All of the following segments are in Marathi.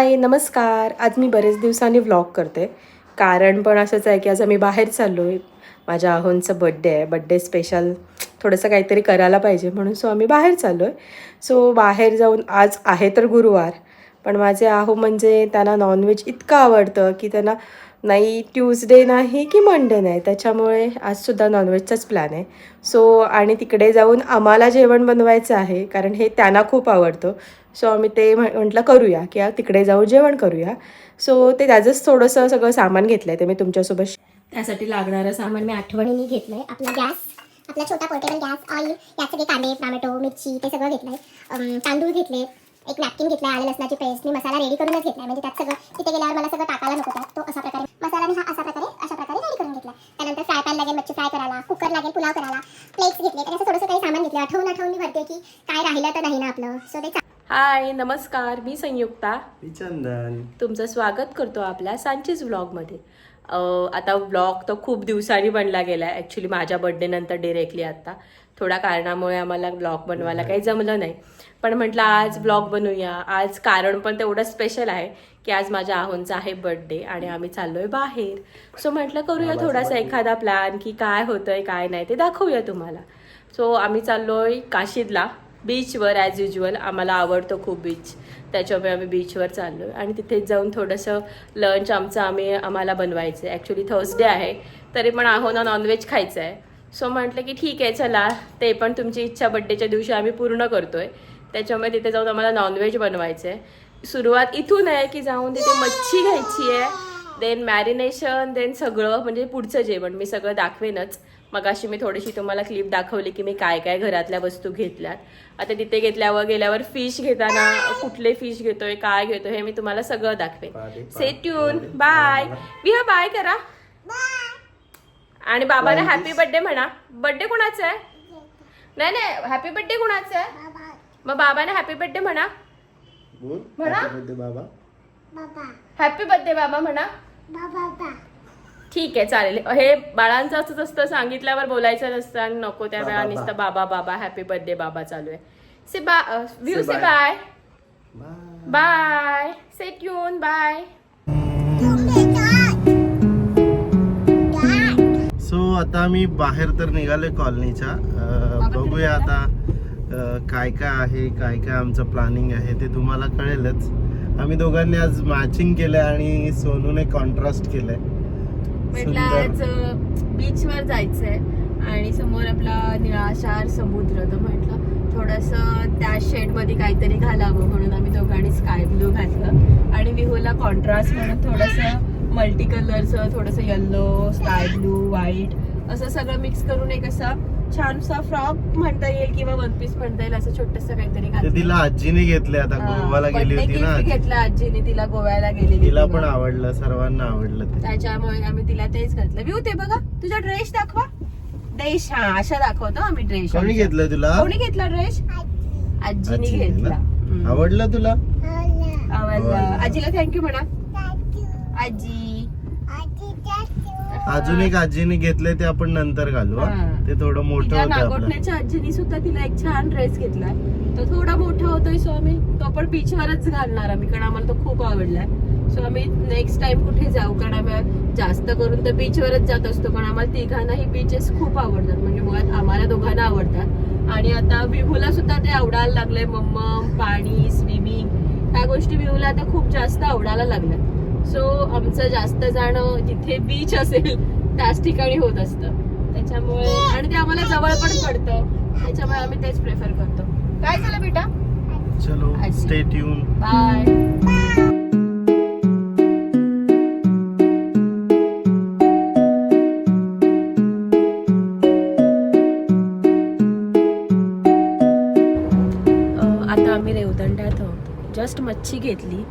हाय नमस्कार. आज मी बरेच दिवसांनी व्लॉग करते. कारण पण असंच आहे की आज आम्ही बाहेर चाललो आहे. माझ्या आहोंचा बड्डे आहे. बड्डे स्पेशल थोडंसं काहीतरी करायला पाहिजे म्हणून आम्ही बाहेर चाललो आहे. बाहेर जाऊन आज आहे तर गुरुवार, पण माझे आहो म्हणजे त्यांना नॉनव्हेज इतकं आवडतं की त्यांना नाही ट्यूजडे नाही की मंडे नाही, त्याच्यामुळे आजसुद्धा नॉनव्हेजचाच प्लॅन आहे. आणि तिकडे जाऊन आम्हाला जेवण बनवायचं आहे कारण हे त्यांना खूप आवडतं. आम्ही ते म्हटलं करूया की तिकडे जाऊन जेवण करूया. ते त्याचंच थोडंसं सगळं सामान घेतलं आहे ते मी तुमच्यासोबत त्यासाठी लागणारं सामान मी आठवणीने घेतलंय. आपला गॅस, आपला छोटा पोर्टेबल गॅस, ऑइल, यात सगळे कांदे, टोमॅटो, मिरची ते सगळं घेतलंय. तांदूळ घेतले, एक नॅपकिन घेतलाय, आलं लसणाची पेस्ट. मी मसाला रेडी करूनच घेतलाय, म्हणजे त्यात सगळं तिथे गेल्यावर मला सगळं टाकायला नको तो अशा प्रकारे मसाला मी अशा प्रकारे रेडी करून घेतला. त्यानंतर फ्राय पॅन लागेल मच्छी फ्राय करायला, कुकर लागेल पुलाव करायला, प्लेट्स घेतले. तर असं थोडंसं काही सामान घेतलं. आठवून मी भरते की काय राहिलं तर नाही ना आपलं. ते हाय नमस्कार, मी संयुक्ता, मी चंदन. तुमचं स्वागत करतो आपल्या सांचीज व्लॉगमध्ये. आता व्लॉग तर खूप दिवसांनी बनला गेला आहे. ॲक्च्युली माझ्या बड्डेनंतर डिरेक्टली आता थोड्या कारणामुळे आम्हाला व्लॉग बनवायला काही जमलं नाही, पण म्हटलं आज व्लॉग बनवूया. आज कारण पण तेवढं स्पेशल आहे की आज माझ्या आहोंचा आहे बड्डे आणि आम्ही चाललो आहे बाहेर. म्हटलं करूया थोडासा एखादा प्लॅन की काय होतंय काय नाही ते दाखवूया तुम्हाला. आम्ही चाललो आहे काशीदला, बीचवर ॲज युज्युअल. आम्हाला आवडतं खूप बीच, त्याच्यामुळे आम्ही बीचवर चाललो आहे आणि तिथेच जाऊन थोडंसं लंच आम्हाला बनवायचं आहे. ॲक्च्युली थर्सडे आहे तरी पण आहोंना नॉनव्हेज खायचं आहे. म्हटलं की ठीक आहे चला, ते पण तुमची इच्छा बड्डेच्या दिवशी आम्ही पूर्ण करतो आहे, त्याच्यामुळे तिथे जाऊन आम्हाला नॉनव्हेज बनवायचं आहे. सुरुवात इथून आहे की जाऊन तिथे मच्छी घ्यायची आहे, देन मॅरिनेशन, देन सगळं म्हणजे पुढचं जेवण मी सगळं दाखवेनच. मगाशी मी थोडीशी तुम्हाला क्लिप दाखवली की मी काय काय घरातल्या वस्तू घेतल्यात. आता तिथे गेल्यावर फिश घेताना कुठले फिश घेतोय काय घेतोय हे मी तुम्हाला सगळं दाखवेन. Stay tune. बाय. विहा बाय करा आणि बाबाला हॅपी बर्थडे म्हणा. बर्थडे कुणाचा आहे? नाही हॅपी बर्थडे कुणाचा आहे? मग बाबाने हॅपी बर्थडे म्हणा. हॅपी बर्थडे बाबा म्हणा. ठीक आहे चालेल. हे बाळांचं असंच असतं, सांगितल्यावर बोलायचं नसतं आणि नको त्या वेळा नुसतं बाबा बाबा हॅपी बर्थडे बाबा चालू आहे. से बाय बाय. से ट्यून. बाय. आता आम्ही बाहेर तर निघालोय कॉलनीच्या. बघूया आता काय काय आहे, काय काय आमचं प्लॅनिंग आहे ते तुम्हाला कळेलच. आम्ही दोघांनी आज मॅचिंग केलंय आणि सोनूने कॉन्ट्रास्ट केलंय. म्हटलं आज बीचवर जायचंय आणि समोर आपला निळाशार समुद्र, तर म्हटलं थोडंसं त्या शेडमध्ये काहीतरी घालावं म्हणून आम्ही दोघांनी स्काय ब्लू घातलं आणि विहूला कॉन्ट्रास्ट म्हणून थोडंसं मल्टी कलरचं, थोडंसं येल्लो, स्काय ब्लू, व्हाईट असं सगळं मिक्स करून एक असा छानसा फ्रॉक म्हणता येईल किंवा वन पीस म्हणता येईल असं छोटस काहीतरी घातलं. तिला आजीने घेतले. आता गोव्याला गेली होती ना, घेतलं आजीने, तिला गोव्याला गेलेली, तिला पण आवडलं, सर्वांना आवडलं ते, त्याच्यामुळे आम्ही तिला तेच घातलं. विहू ते बघा तुझा ड्रेस दाखवा. ड्रेस हा अशा दाखवतो आम्ही ड्रेस. कोणी घेतलं तुला? कोणी घेतला ड्रेस? आजीने घेतला. आवडला तुला? आवडला. आजीला थँक्यू म्हणा. आजी अजून एक आजीने घेतलंय ते आपण नंतर घालू. ते थोडं मोठं होतं. नागोठण्याच्या आजीनी सुद्धा तिला एक छान ड्रेस घेतलाय, तो थोडा मोठा होतोय. आम्ही तो पण बीचवरच घालणार आम्ही, कारण आम्हाला तो खूप आवडलाय. आम्ही नेक्स्ट टाइम कुठे जाऊ, कारण आम्ही जास्त करून तर बीचवरच जात असतो, कारण आम्हाला तिघांनाही बीचेस खूप आवडतात. म्हणजे मुळात आम्हाला दोघांना आवडतात आणि आता विभूला सुद्धा ते आवडायला लागलंय. मम्म, पाणी, स्विमिंग, ह्या गोष्टी विभूला आता खूप जास्त आवडायला लागल्या. आमचं जास्त जाणं जिथे बीच असेल त्याच ठिकाणी होत असतं, त्याच्यामुळे आणि ते आम्हाला जवळ पण पडतं, त्याच्यामुळे आम्ही तेच प्रेफर करतो. काय झालं बेटा? चलो स्टे ट्यून. बाय. आता आम्ही रेवदंड्यात आहोत. जस्ट मच्छी घेतली.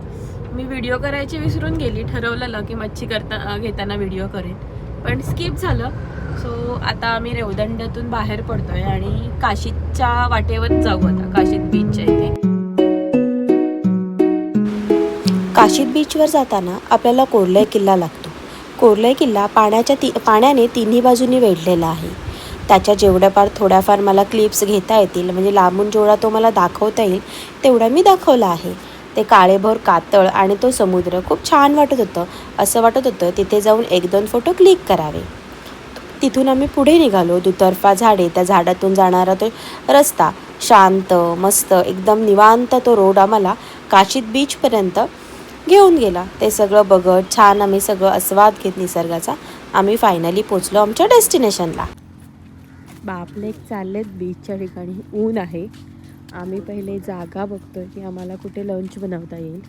मी व्हिडिओ करायची विसरून गेली, ठरवलेलं की मच्छी घेताना व्हिडिओ करेन, पण स्किप झालं. आता आम्ही रेवदंड्यातून बाहेर पडतोय आणि काशीदच्या वाटेवर जाऊ. आता काशीद बीचच्या इथे. काशीद बीचवर जाताना आपल्याला कोर्लई किल्ला लागतो. कोर्लई किल्ला पाण्याने तिन्ही बाजूनी वेढलेला आहे. त्याच्या थोड्याफार मला क्लिप्स घेता येतील, म्हणजे लांबून जेवढा तो मला दाखवता येईल तेवढा मी दाखवला आहे. ते काळेभोर कातळ आणि तो समुद्र खूप छान वाटत होतं. असं वाटत होतं तिथे जाऊन 1-2 फोटो क्लिक करावे. तिथून आम्ही पुढे निघालो. दुतर्फा झाडे, त्या झाडातून जाणारा तो रस्ता शांत मस्त एकदम निवांत तो रोड आम्हाला काशीद बीचपर्यंत घेऊन गेला. ते सगळं बघत छान आम्ही सगळं आस्वाद घेत निसर्गाचा आम्ही फायनली पोचलो आमच्या डेस्टिनेशनला. बापले चाललेत बीचच्या ठिकाणी. ऊन आहे. आम्ही पहिले जागा बघतोय की आम्हाला कुठे लंच बनवता येईल.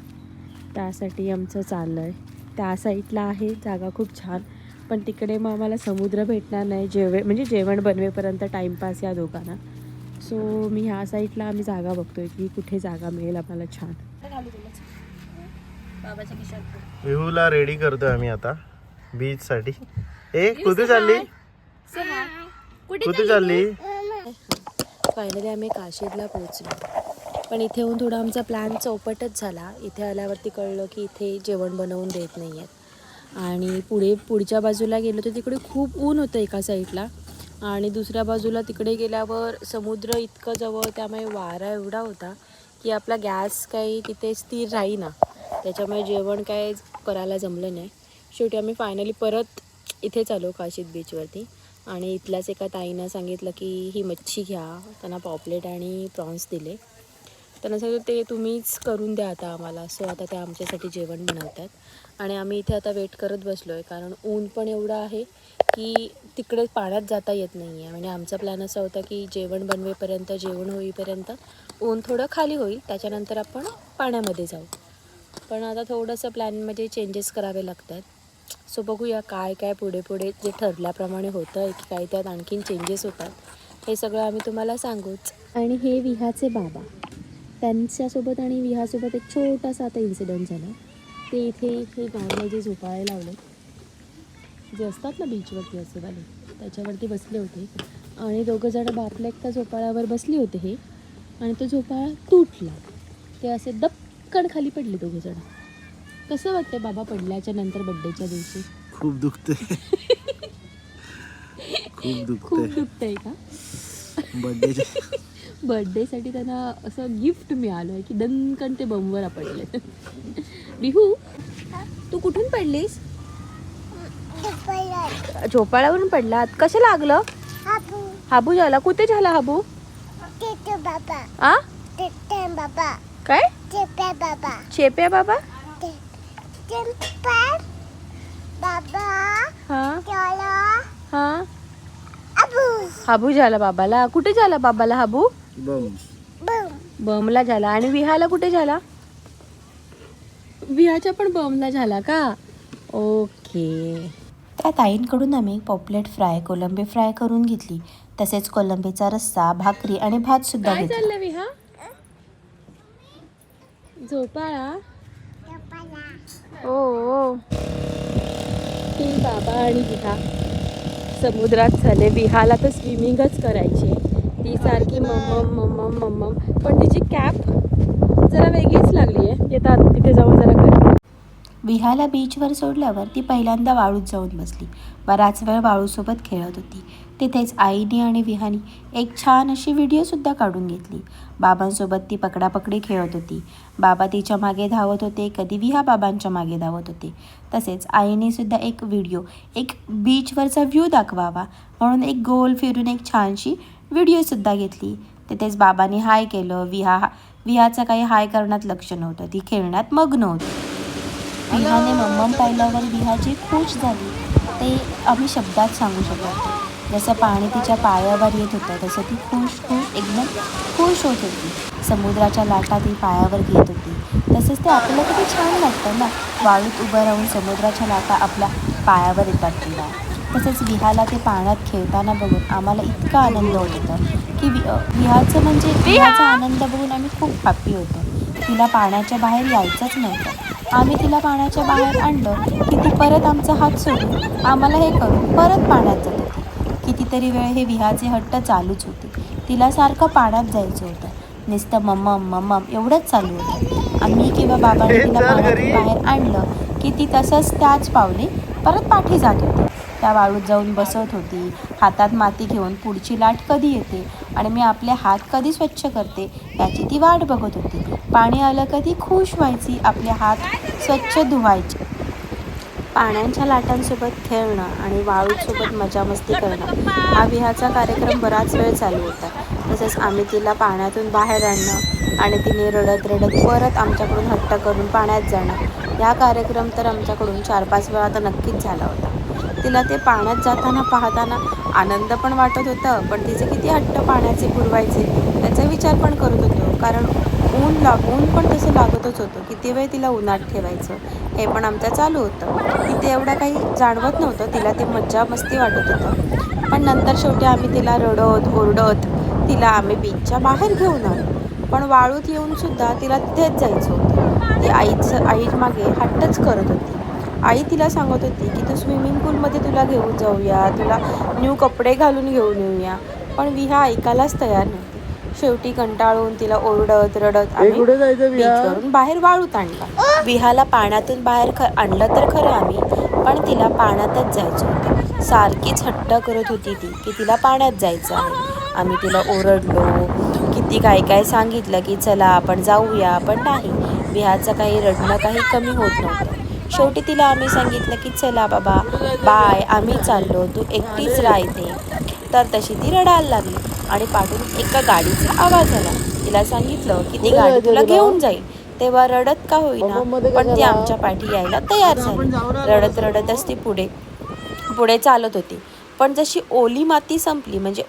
त्यासाठी आमचं चाललं आहे. त्या साईडला आहे जागा खूप छान, पण तिकडे मग आम्हाला समुद्र भेटणार नाही. म्हणजे जेवण बनवेपर्यंत टाईमपास या दोघांना. सो मी ह्या साईडला आम्ही जागा बघतोय की कुठे जागा मिळेल आम्हाला छान. विहूला रेडी करतोय आम्ही आता बीचसाठी. कुठे चालली? कुठे चालली? फायनली आम्ही काशीदला पोहोचलो. पण इथे येऊन थोडा आमचा प्लॅन चौपटच झाला. इथे आल्यावरती कळलं की इथे जेवण बनवून देत नाही आहेत. आणि पुढच्या बाजूला गेलो तर तिकडे खूप ऊन होतं एका साईडला, आणि दुसऱ्या बाजूला तिकडे गेल्यावर समुद्र इतकं जवळ, त्यामुळे वारा एवढा होता की आपला गॅस काही तिथे स्थिर राहीना. त्याच्यामुळे जेवण काय करायला जमलं नाही. शेवटी आम्ही फायनली परत इथेच आलो काशीद बीचवरती. आणि इथल्याच एका ताईनं सांगितलं की ही मच्छी घ्या. त्यांना पॉपलेट आणि प्रॉन्स दिले. त्यांना सांगितलं ते तुम्हीच करून द्या आता आम्हाला. सो आता ते आमच्यासाठी जेवण बनवतात. आणि आम्ही इथे आता वेट करत बसलो आहे, कारण ऊन पण एवढं आहे की तिकडे पाण्यात जाता येत नाही आहे. म्हणजे आमचा प्लॅन असा होता की जेवण बनवेपर्यंत, जेवण होईपर्यंत ऊन थोडं खाली होईल, त्याच्यानंतर आपण पाण्यामध्ये जाऊ. पण आता थोडंसं प्लॅनमध्ये चेंजेस करावे लागतात. सो बघूया काय काय पुढे जे ठरल्याप्रमाणे होतं आहे की काही त्यात आणखीन चेंजेस होतात, हे सगळं आम्ही तुम्हाला सांगूच. आणि हे विहाचे बाबा, त्यांच्यासोबत आणि विहासोबत एक छोटासा आता इन्सिडेंट झाला. ते इथे हे गावाला जे झोपाळे लावले जे असतात ना बीचवरती असे वाले, त्याच्यावरती बसले होते. आणि दोघंजणं बापल्या एकटा झोपाळ्यावर बसले होते हे, आणि तो झोपाळा तुटला. ते असे दपकन खाली पडले दोघंजणं. कसं वाटतं बाबा पडल्याच्या नंतर बड्डेच्या दिवशी? खूप दुखते. खूप दुखतंय का? बर्थडेसाठी त्यांना असं गिफ्ट मिळालं आहे की दणकन ते बमवर आपडले. बिहू, तू कुठून पडलीस? झोपाळ्यावरून पडलात. कसं लागलं? हाबू झाला. कुठे झाला हाबू? आ काय? चेप्या बाबा. हा हाबू झाला बाबाला. कुठे झाला बाबाला हाबू? बमला झाला. आणि विहाला कुठे झाला? विहाच्या पण बमला झाला का? ओके. त्या ताईंकडून आम्ही पॉपलेट फ्राय, कोलंबी फ्राय करून घेतली. तसेच कोलंबीचा रस्सा, भाकरी आणि भात सुद्धा घेतला. काय चाललं विहा? झोपाळा. ओ ती बाबा आणि विहा समुद्रात झाले. विहाला तर स्विमिंगच करायची. ती सारखी मम्मम मम्मम मम्मम, पण तिची कॅप जरा वेगळीच लागली आहे. येतात तिथे जाऊन जरा कर. विहाला बीचवर सोडल्यावर ती पहिल्यांदा वाळूत जाऊन बसली. बराच वेळ वाळूसोबत खेळत होती. तिथेच आईने आणि विहानी एक छान अशी व्हिडिओसुद्धा काढून घेतली. बाबांसोबत ती पकडापकडी खेळत होती. बाबा तिच्या मागे धावत होते, कधी विहा बाबांच्या मागे धावत होते. तसेच आईने सुद्धा एक व्हिडिओ, एक बीचवरचा व्ह्यू दाखवावा म्हणून एक गोल फिरून एक छानशी व्हिडिओसुद्धा घेतली. तिथेच बाबांनी हाय केलं. विहाचं काही हाय करण्यात लक्ष नव्हतं. ती खेळण्यात मग्न होती. विहाने मम्मम पाहिल्यावर विहाची खुश झाली. ते आम्ही शब्दात सांगू शकत नाही. जसं पाणी तिच्या पायावर येत होतं तसं ती खुश एकदम खुश होत होती. समुद्राच्या लाटा ती पायावर घेत होती. तसंच ते आपल्याला किती छान वाटतं ना, वाळूत उभं राहून समुद्राच्या लाटा आपल्या पायावर येतात तिला. तसंच विहाला ते पाण्यात खेळताना बघून आम्हाला इतका आनंद होत होता की विहाचा आनंद बघून आम्ही खूप हॅप्पी होतो. तिला पाण्याच्या बाहेर यायचंच नव्हतं. आम्ही तिला पाण्याच्या बाहेर आणलं की ती परत आमचा हात सोडून आम्हाला हे करून परत पाण्यात जात होती. कितीतरी वेळ हे विहाचे हट्ट चालूच होते. तिला सारखं पाण्यात जायचं होतं. नुसतं मम्मम मम्मम एवढंच चालू होतं. आम्ही किंवा बाबांनी तिला पाण्यातून बाहेर आणलं की ती तसंच त्याच पावले परत पाठी जात होती. त्या वाळूत जाऊन बसत होती. हातात माती घेऊन पुढची लाट कधी येते आणि मी आपले हात कधी स्वच्छ करते याची ती वाट बघत होती. पाणी आलं का ती खुश व्हायची, आपले हात स्वच्छ धुवायचे. पाण्याच्या लाटांसोबत खेळणं आणि वाळूसोबत मजा मस्ती करणं हा विहाचा कार्यक्रम बराच वेळ चालू होता. तसंच आम्ही तिला पाण्यातून बाहेर आणणं आणि तिने रडत रडत परत आमच्याकडून हट्ट करून पाण्यात जाणं, या कार्यक्रम तर आमच्याकडून 4-5 वेळा तर नक्कीच झाला होता. तिला ते पाण्यात जाताना पाहताना आनंद पण वाटत होतं, पण तिचे किती हट्ट पाण्याचे पुरवायचे त्याचा विचार पण करत होतो. कारण ऊन पण तसं लागतच होतं. किती वेळ तिला उन्हात ठेवायचं हे पण आमचं चालू होतं. तिथे एवढं काही जाणवत नव्हतं, तिला ते मज्जा मस्ती वाटत होतं. पण नंतर शेवटी आम्ही तिला रडत ओरडत तिला आम्ही बीचच्या बाहेर घेऊन आलो. पण वाळूत येऊन सुद्धा तिला तिथेच जायचं होतं. ती आई मागे हट्टच करत होती. आई तिला सांगत होती की तू स्विमिंग पूलमध्ये तुला घेऊन जाऊया, तुला न्यू कपडे घालून घेऊन येऊया, पण विहा ऐकायलाच तयार नव्हती. शेवटी कंटाळून तिला ओरडत रडत आम्ही बीचवरून बाहेर वाळूत आणला. विहाला पाण्यातून बाहेर आणलं तर खरं आम्ही, पण तिला पाण्यातच जायचं होतं. सारखीच हट्ट करत होती ती की तिला पाण्यात जायचं आहे. आम्ही तिला ओरडलो, किती काय सांगितलं की चला आपण जाऊया, पण नाही, विहाचं काही रडणं काही कमी होत नव्हतं. शेवटी तिला आम्ही सांगितलं की चला बाबा बाय, आम्ही चाललो, तू एकटीच राहते. तर तशी ती रडायला लागली आणि पाठून एका गाडीचा आवाज आला. तिला सांगितलं की ती गाडी तुला घेऊन जाईल. तेव्हा रडत का होईना पण ती आमच्या पाठी यायला तयार झाली. रडत रडतच ती पुढे चालत होती. पण जशी ओली माती संपली, म्हणजे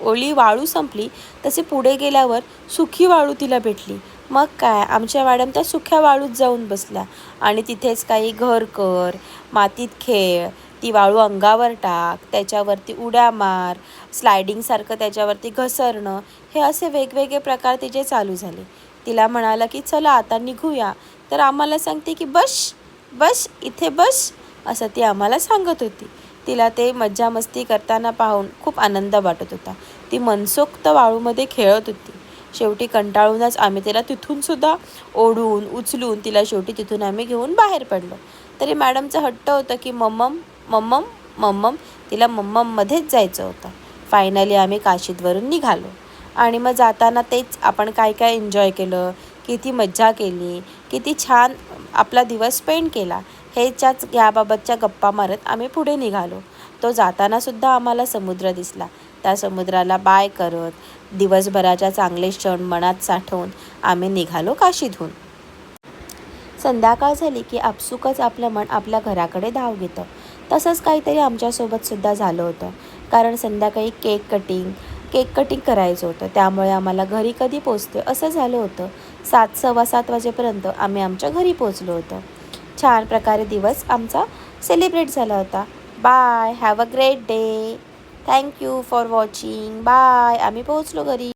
ओली वाळू संपली, तसे पुढे गेल्यावर सुखी वाळू तिला भेटली. मग काय, आमच्या मॅडम त्या सुख्या वाळूत जाऊन बसल्या आणि तिथेच काही घर कर, मातीत खेळ, ती वाळू अंगावर टाक, त्याच्यावरती उड्या मार, स्लायडिंगसारखं त्याच्यावरती घसरणं, हे असे वेगवेगळे प्रकार तिचे चालू झाले. तिला म्हणाला की चला आता निघूया, तर आम्हाला सांगते की बस इथे बस, असं ती आम्हाला सांगत होती. तिला ते मज्जा मस्ती करताना पाहून खूप आनंद वाटत होता. ती मनसोक्त वाळूमध्ये खेळत होती. शेवटी कंटाळूनच आम्ही तिला तिथून सुद्धा ओढून उचलून तिला शेवटी तिथून आम्ही घेऊन बाहेर पडलो. तरी मॅडमचं हट्ट होतं की मम्मम, तिला मम्मममध्येच जायचं होतं. फायनली आम्ही काशीदवरून निघालो आणि मग जाताना तेच आपण काय एन्जॉय केलं, किती मज्जा केली, किती छान आपला दिवस स्पेंड केला, याबाबतच्या गप्पा मारत आम्ही पुढे निघालो. तो जातानासुद्धा आम्हाला समुद्र दिसला. त्या समुद्राला बाय करत दिवसभराच्या चांगले क्षण मनात साठवून आम्ही निघालो काशीधून. संध्याकाळ झाली की आपसुकच आपलं मन आपल्या घराकडे धाव घेतं. तसंच काहीतरी आमच्यासोबत सुद्धा झालं होतं. कारण संध्याकाळी केक कटिंग करायचं होतं. त्यामुळे आम्हाला घरी कधी पोचतो असं झालं होतं. 7-7:15 वाजेपर्यंत आम्ही आमच्या घरी पोचलो होतो. छान प्रकारे दिवस आमचा सेलिब्रेट झाला होता. Bye, have a great day. Thank you for watching. Bye. आम्ही पोहोचलो घरी.